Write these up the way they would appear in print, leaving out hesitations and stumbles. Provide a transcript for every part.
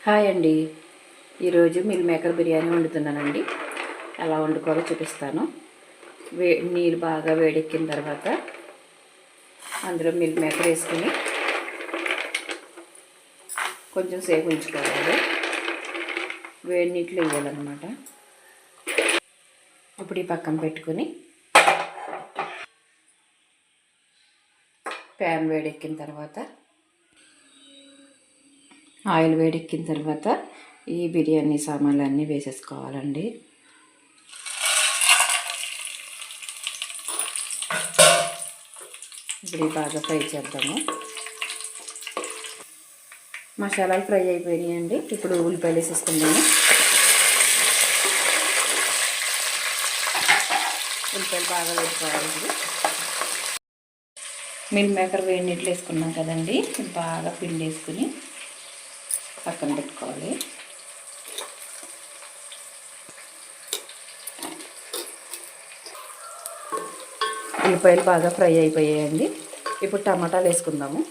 Hi అండి. ఈరోజు meal maker biryani వండుతున్నానండి. ఎలా వండుకోవాలో చూపిస్తాను. నీళ్ళు బాగా వేడెక్కిన తర్వాత అందులో మిల్ మేకర్ వేసుకుని కొంచెం సేపు ఉంచుకోవాలి. వేడి నీటిలో వేయాలన్నమాట. ఇప్పుడు ఈ పక్కన పెట్టుకుని ప్యాన్ వేడెక్కిన తర్వాత ఆయిల్ వేడెక్కిన తర్వాత ఈ బిర్యానీ సామాన్లు అన్నీ వేసేసుకోవాలండి. ఇప్పుడు బాగా ఫ్రై చేద్దాము. మసాలాలు ఫ్రై అయిపోయినాయండి. ఇప్పుడు ఉల్లిపాయలు వేసేసుకుందాము. ఉల్లిపాయలు బాగా వేసుకోవాలి. మిల్ మేకర్ వేడి నీళ్ళు వేసుకున్నాం కదండి. బాగా పిండి వేసుకుని పక్కన పెట్టుకోవాలి. ఉల్లిపాయలు బాగా ఫ్రై అయిపోయాయండి. ఇప్పుడు టమాటాలు వేసుకుందాము.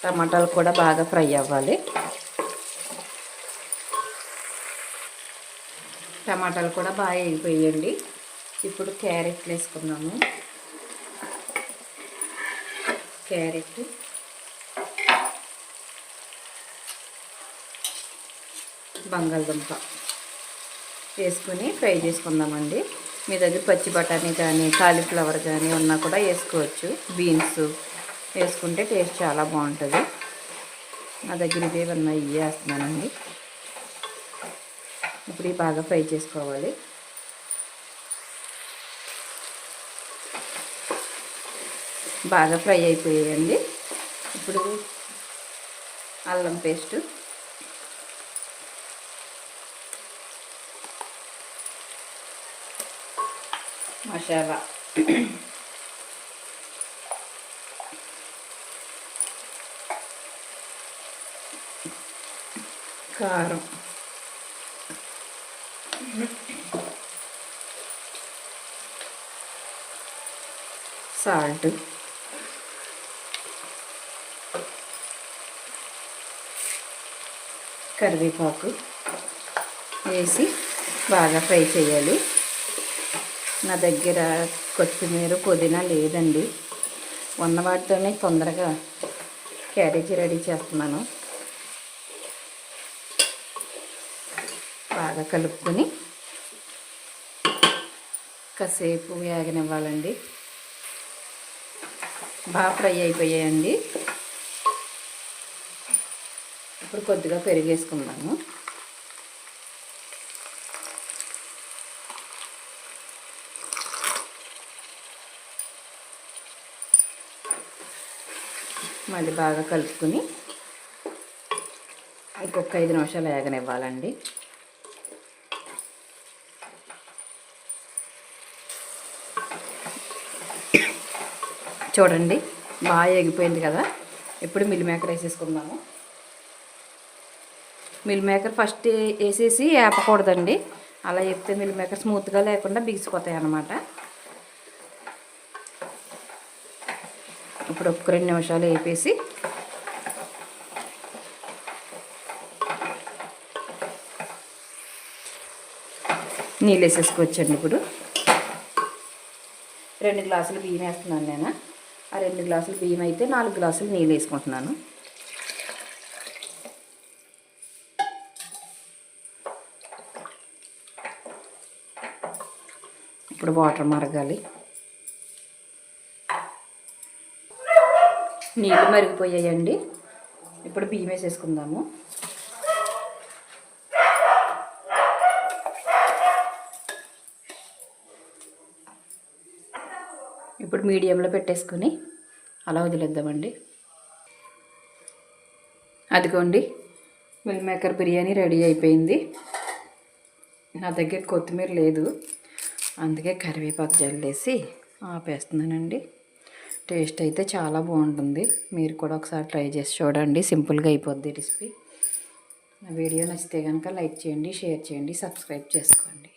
టమాటాలు కూడా బాగా ఫ్రై అవ్వాలి. టమాటాలు కూడా బాగా వేగిపోయాయండి. ఇప్పుడు క్యారెట్లు వేసుకున్నాము. క్యారెట్, బంగాళదుంప వేసుకొని ఫ్రై చేసుకుందామండి. మీ దగ్గర పచ్చి బఠానీ కానీ కాలీఫ్లవర్ కానీ ఉన్నా కూడా వేసుకోవచ్చు. బీన్స్ వేసుకుంటే టేస్ట్ చాలా బాగుంటుంది. నా దగ్గర ఇవేమన్నా ఇవి వేస్తున్నానండి. ఇప్పుడు ఇవి బాగా ఫ్రై చేసుకోవాలి. బాగా ఫ్రై అయిపోయాయండి. ఇప్పుడు అల్లం పేస్టు, మసాలా, కారం, సాల్ట్, కరివేపాకు వేసి బాగా ఫ్రై చేయాలి. నా దగ్గర కొత్తిమీర, పుదీనా లేదండి. ఉన్న వాటితోనే తొందరగా క్యారేజీ రెడీ చేస్తున్నాను. బాగా కలుపుకొని కాసేపు వేగనివ్వాలండి. బాగా ఫ్రై అయిపోయాయండి. ఇప్పుడు కొద్దిగా పెరిగేసుకున్నాము. మళ్ళీ బాగా కలుపుకొని ఇంకొక 5 నిమిషాలు వేగనివ్వాలండి. చూడండి బాగా ఎగిపోయింది కదా. ఇప్పుడు మిల్ మేకర్ వేసేసుకుందాము. మిల్ మేకర్ ఫస్ట్ వేసేసి వేపకూడదండి. అలా చెప్తే మిల్ మేకర్ స్మూత్గా లేకుండా బిగిసిపోతాయి అన్నమాట. ఇప్పుడు ఒక 2 నిమిషాలు వేపేసి నీళ్ళు వేసేసుకోవచ్చండి. ఇప్పుడు 2 గ్లాసులు బియ్యం వేస్తున్నాను నేను. ఆ 2 గ్లాసులు బియ్యం అయితే 4 గ్లాసులు నీళ్ళు వేసుకుంటున్నాను. ఇప్పుడు వాటర్ మరగాలి. నీళ్ళు మరిగిపోయాయండి. ఇప్పుడు బియ్యం వేసేసుకుందాము. ఇప్పుడు మీడియంలో పెట్టేసుకొని అలా వదిలేద్దామండి. అదిగోండి మిల్ మేకర్ బిర్యానీ రెడీ అయిపోయింది. నా దగ్గర కొత్తిమీర లేదు, అందుకే కరివేపాకు జల్లేసి ఆపేస్తున్నానండి. టేస్ట్ అయితే చాలా బాగుంటుంది. మీరు కూడా ఒకసారి ట్రై చేసి చూడండి. సింపుల్గా అయిపోద్ది రెసిపీ. నా వీడియో నచ్చితే కనుక లైక్ చేయండి, షేర్ చేయండి, సబ్స్క్రైబ్ చేసుకోండి.